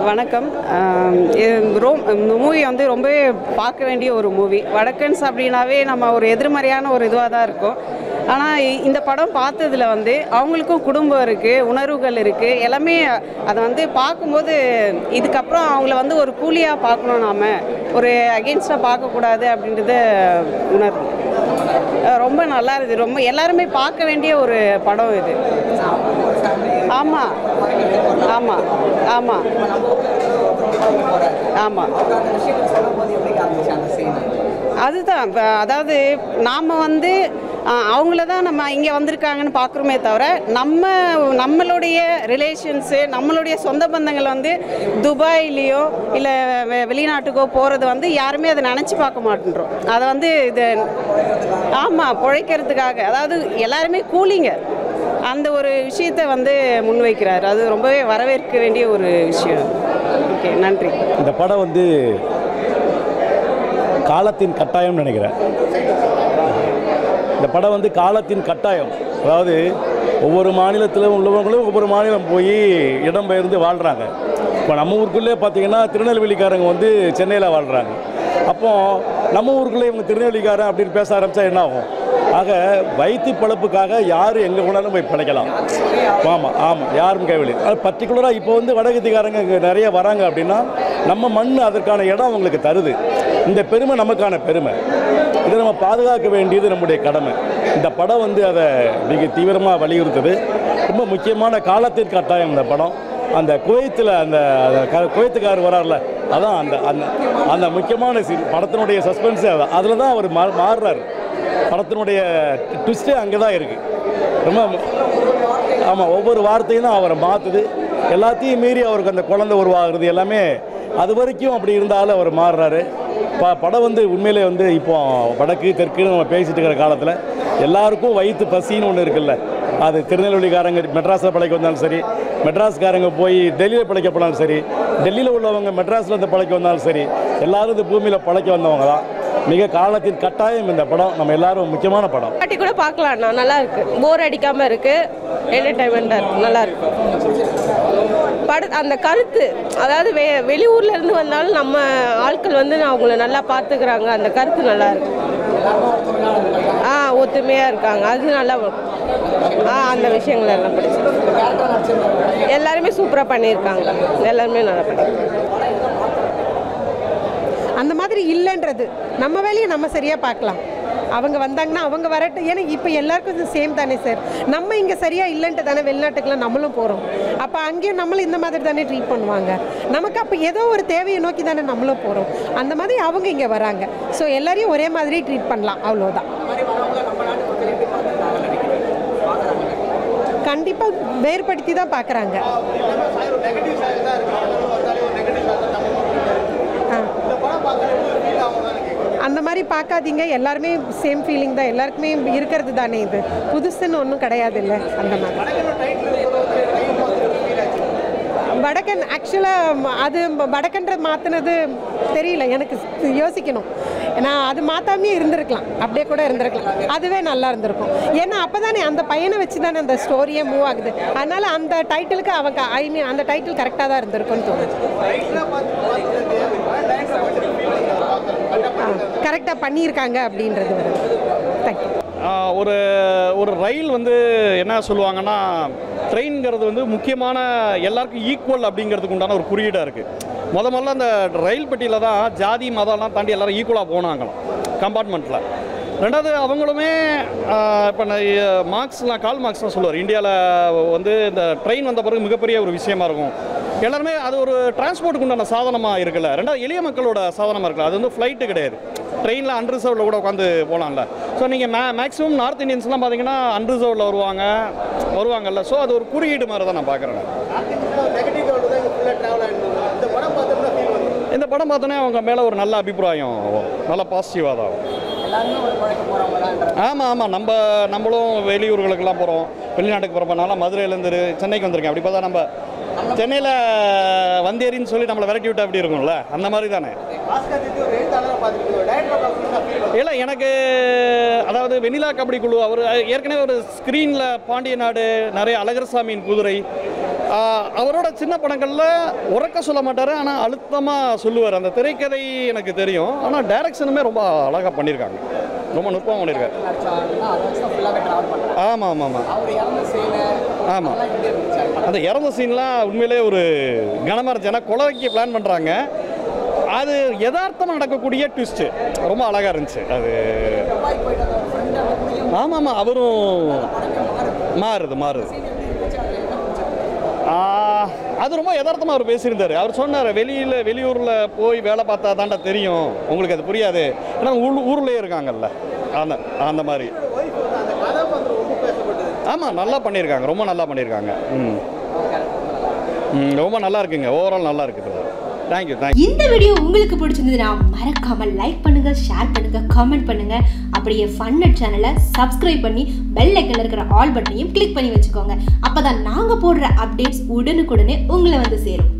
வணக்கம். மூவி வந்து ரொம்பவே பார்க்க வேண்டிய ஒரு மூவி. வடக்கன்ஸ் அப்படின்னாவே நம்ம ஒரு எதிர்மறையான ஒரு இதுவாக தான் இருக்கும். ஆனால் இந்த படம் பார்த்ததில் வந்து அவங்களுக்கும் குடும்பம் இருக்குது, உணர்வுகள் இருக்குது, எல்லாமே அதை வந்து பார்க்கும்போது இதுக்கப்புறம் அவங்கள வந்து ஒரு கூலியாக பார்க்கணும், நாம் ஒரு அகெயின்ஸ்டாக பார்க்கக்கூடாது அப்படின்றத உணர்வு ரொம்ப நல்லா இருக்குது. ரொம்ப எல்லாருமே பார்க்க வேண்டிய ஒரு படம் இது. ஆமாம் ஆமாம் ஆமாம் ஆமாம் அதுதான். அதாவது நாம் வந்து அவங்கள தான் நம்ம இங்கே வந்திருக்காங்கன்னு பார்க்குறோமே தவிர நம்மளுடைய ரிலேஷன்ஸு, நம்மளுடைய சொந்த பந்தங்கள் வந்து துபாயிலேயோ இல்லை வெளிநாட்டுக்கோ போகிறது வந்து யாருமே அதை நினச்சி பார்க்க மாட்டேன்றோம். அதை வந்து இது ஆமாம் பிழைக்கிறதுக்காக, அதாவது எல்லாருமே கூலிங்க, அந்த ஒரு விஷயத்தை வந்து முன்வைக்கிறார். அது ரொம்பவே வரவேற்க வேண்டிய ஒரு விஷயம். ஓகே, நன்றி. இந்த படம் வந்து காலத்தின் கட்டாயம் நினைக்கிறேன். இந்த படம் வந்து காலத்தின் கட்டாயம். அதாவது ஒவ்வொரு மாநிலத்திலும் உள்ளவங்களும் ஒவ்வொரு மாநிலம் போய் இடம்பெயர்ந்து வாழ்கிறாங்க. இப்போ நம்ம ஊருக்குள்ளே பார்த்திங்கன்னா திருநெல்வேலிக்காரங்க வந்து சென்னையில் வாழ்கிறாங்க. அப்போது நம்ம ஊருக்குள்ளே இவங்க திருநெல்வேலிக்காரன் அப்படின்னு பேச ஆரம்பித்தா என்ன ஆகும்? ஆக வயிற்று பழப்புக்காக யார் எங்கே போனாலும் போய் பிழைக்கலாம். ஆமாம் ஆமாம், யாரும் கைவிலி. அது பர்டிகுலராக இப்போ வந்து வடகத்திக்காரங்க இங்கே நிறைய வராங்க அப்படின்னா நம்ம மண் அதற்கான இடம் அவங்களுக்கு தருது. இந்த பெருமை நமக்கான பெருமை. இதை நம்ம பாதுகாக்க வேண்டியது நம்முடைய கடமை. இந்த படம் வந்து அதை மிக தீவிரமாக வலியுறுத்துது. ரொம்ப முக்கியமான காலத்திற்கு கட்டாயம் இந்த படம். அந்த குவைத்தில் அந்த குவைத்துக்காரர் வரார்ல, அதான் அந்த அந்த அந்த முக்கியமான படத்தினுடைய சஸ்பென்ஸே அதான். அதில் தான் அவர் மாறுறாரு. படத்தினுடைய ட்விஸ்ட்டே அங்கே தான் இருக்குது. ரொம்ப ஆமாம், ஒவ்வொரு வார்த்தையும் தான் அவரை மாற்றுது. எல்லாத்தையும் மீறி அவருக்கு அந்த குழந்தை உருவாகிறது எல்லாமே அது வரைக்கும் அப்படி இருந்தாலும் அவர் மாறுறாரு. படம் வந்து உண்மையிலே வந்து இப்போ வடக்கு தெற்குன்னு நம்ம பேசிட்டு இருக்கிற காலத்தில் எல்லாருக்கும் வயிற்று பசின்னு ஒன்று இருக்குல்ல. அது திருநெல்வேலிக்காரங்க மெட்ராஸில் பிழைக்க வந்தாலும் சரி, மெட்ராஸ்காரங்க போய் டெல்லியில் பிழைக்க போனாலும் சரி, டெல்லியில் உள்ளவங்க மெட்ராஸில் இருந்து பிழைக்க வந்தாலும் சரி, எல்லோரும் இந்த பூமியில் பிழைக்க வந்தவங்க தான். மிக காலத்தின் கட்டாயம் இந்த படம். நம்ம எல்லாரும் முக்கியமான படம். பாட்டி கூட பார்க்கலாம்ண்ணா, நல்லா இருக்கு, போர் அடிக்காமல் இருக்கு, என்டர்டைன்மெண்ட்டாக இருக்கு, நல்லா இருக்கு. அந்த கருத்து, அதாவது வெளியூர்ல இருந்து வந்தாலும் நம்ம ஆட்கள் வந்து அவங்கள நல்லா பார்த்துக்கிறாங்க, அந்த கருத்து நல்லா இருக்கு. ஒத்துமையாக இருக்காங்க, அது நல்லா. அந்த விஷயங்கள் எல்லாம் பிடிச்சி எல்லாருமே சூப்பராக பண்ணியிருக்காங்க, எல்லாருமே நல்லா பண்ணியிருக்காங்க. அந்த மாதிரி இல்லைன்றது நம்ம வேலையை நம்ம சரியாக பார்க்கலாம். அவங்க வந்தாங்கன்னா அவங்க வரட்டும். ஏன்னா இப்போ எல்லாருக்கும் சேம் தானே சார். நம்ம இங்கே சரியாக இல்லைன்ட்டு தானே வெளிநாட்டுக்கெலாம் நம்மளும் போகிறோம். அப்போ அங்கேயும் நம்மளும் இந்த மாதிரி தானே ட்ரீட் பண்ணுவாங்க. நமக்கு அப்போ ஏதோ ஒரு தேவையை நோக்கி தானே நம்மளும் போகிறோம். அந்த மாதிரி அவங்க இங்கே வராங்க. ஸோ எல்லாரையும் ஒரே மாதிரி ட்ரீட் பண்ணலாம், அவ்வளோதான். கண்டிப்பாக வேறுபடுத்தி தான் பார்க்குறாங்க. அந்த மாதிரி பார்க்காதீங்க, எல்லாருமே சேம் ஃபீலிங் தான், எல்லாருக்குமே இருக்கிறது தானே. இது புதுசுன்னு ஒன்றும் கிடையாது இல்லை. அந்த மாதிரி வடக்கன் ஆக்சுவலாக அது வடக்கன்ற மாற்றினது தெரியல எனக்கு, யோசிக்கணும். ஏன்னா அது மாற்றாமே இருந்திருக்கலாம், அப்படியே கூட இருந்திருக்கலாம், அதுவே நல்லா இருந்திருக்கும். ஏன்னா அப்போ தானே அந்த பையனை வச்சு தானே அந்த ஸ்டோரியே மூவ் ஆகுது. அதனால் அந்த டைட்டிலுக்கு அவங்க அந்த டைட்டில் கரெக்டாக தான் இருந்திருக்கும்னு தோணுது. கரெக்டாக பண்ணியிருக்காங்க அப்படின்றது வருது. தேங்க்யூ. ஒரு ரயில் வந்து என்ன சொல்லுவாங்கன்னா, ட்ரெயின்ங்கிறது வந்து முக்கியமான எல்லாருக்கும் ஈக்குவல் அப்படிங்கிறதுக்கு உண்டான ஒரு குறியீடாக இருக்குது. முதல்ல அந்த ரயில் பெட்டியில் தான் ஜாதி மதம்லாம் தாண்டி எல்லோரும் ஈக்குவலாக போனாங்களாம் கம்பார்ட்மெண்ட்டில். ரெண்டாவது அவங்களுமே இப்போ மார்க்ஸ்லாம், கால் மார்க்ஸ்லாம் சொல்லுவார், இந்தியாவில் வந்து இந்த ட்ரெயின் வந்த பிறகு மிகப்பெரிய ஒரு விஷயமா இருக்கும். எல்லாருமே அது ஒரு டிரான்ஸ்போர்ட்டுக்கு உண்டான சாதனமாக இருக்குல்ல. ரெண்டாவது எளிய மக்களோட சாதனமாக இருக்குல்ல. அது வந்து ஃப்ளைட்டு கிடையாது, ட்ரெயினில் அன்ரிசர்வ்டில் கூட உட்காந்து போகலாம்ல. ஸோ நீங்கள் மேக்ஸிமம் நார்த் இந்தியன்ஸ்லாம் பார்த்தீங்கன்னா அன்ரிசர்வ்டில் வருவாங்கல்ல. ஸோ அது ஒரு குறியீடு மாதிரி தான் நான் பார்க்குறேன். இந்த படம் பார்த்தோன்னே அவங்க மேலே ஒரு நல்ல அபிப்பிராயம், நல்ல பாசிட்டிவாக தான். ஆமாம், நம்மளும் வெளியூர்களுக்கெல்லாம் போகிறோம், வெளிநாட்டுக்கு போகிறப்பனால மதுரையிலேருந்து சென்னைக்கு வந்திருக்கேன். அப்படி பார்த்தா நம்ம சென்னையில் வந்தேரின்னு சொல்லி நம்மளை விரட்டி விட்டு அப்படி இருக்கும்ல, அந்த மாதிரி தானே. இல்லை எனக்கு அதாவது வெண்ணிலா கபடி குழு அவர் ஏற்கனவே ஒரு ஸ்க்ரீனில் பாண்டிய நாடு, நிறைய அழகர்சாமியின் குதிரை, அவரோட சின்ன படங்களில் உறக்க சொல்ல மாட்டார், ஆனால் அழுத்தமாக சொல்லுவார். அந்த திரைக்கதை எனக்கு தெரியும், ஆனால் டைரக்ஷனுமே ரொம்ப அழகாக பண்ணியிருக்காங்க, ரொம்ப நுட்பமாக பண்ணியிருக்காரு. ஆமாம் ஆமாம் ஆமாம் ஆமாம். அந்த இறந்த சீன்லாம் உண்மையிலே ஒரு கனமாக இருந்துச்சு. ஏன்னா கொலைக்கு பிளான் பண்ணுறாங்க, அது யதார்த்தமாக நடக்கக்கூடிய ட்விஸ்ட்டு ரொம்ப அழகாக இருந்துச்சு அது. ஆமாம் ஆமாம், அவரும் மாறுது. அது ரொம்ப யதார்த்தமாக அவர் பேசியிருந்தார். அவர் சொன்னார், வெளியூரில் போய் வேலை பார்த்தா தாண்டா தெரியும், உங்களுக்கு அது புரியாது, ஏன்னா ஊர்லேயே இருக்காங்கல்ல, அந்த மாதிரி. ஆமாம், நல்லா பண்ணியிருக்காங்க, ரொம்ப நல்லா பண்ணியிருக்காங்க. ரொம்ப நல்லா இருக்குங்க, ஓவரால் நல்லா இருக்குது. தேங்க்யூ. இந்த வீடியோ உங்களுக்கு பிடிச்சிருந்ததுன்னா மறக்காம லைக் பண்ணுங்க, ஷேர் பண்ணுங்க, கமெண்ட் பண்ணுங்க. அப்படியே ஃபன்நெட் சேனலை சப்ஸ்கிரைப் பண்ணி பெல் ஐக்கன்ல இருக்கிற ஆல் பட்டனையும் கிளிக் பண்ணி வச்சுக்கோங்க. அப்பதான் நாங்க போடுற அப்டேட்ஸ் உடனுக்குடனே உங்களை வந்து சேரும்.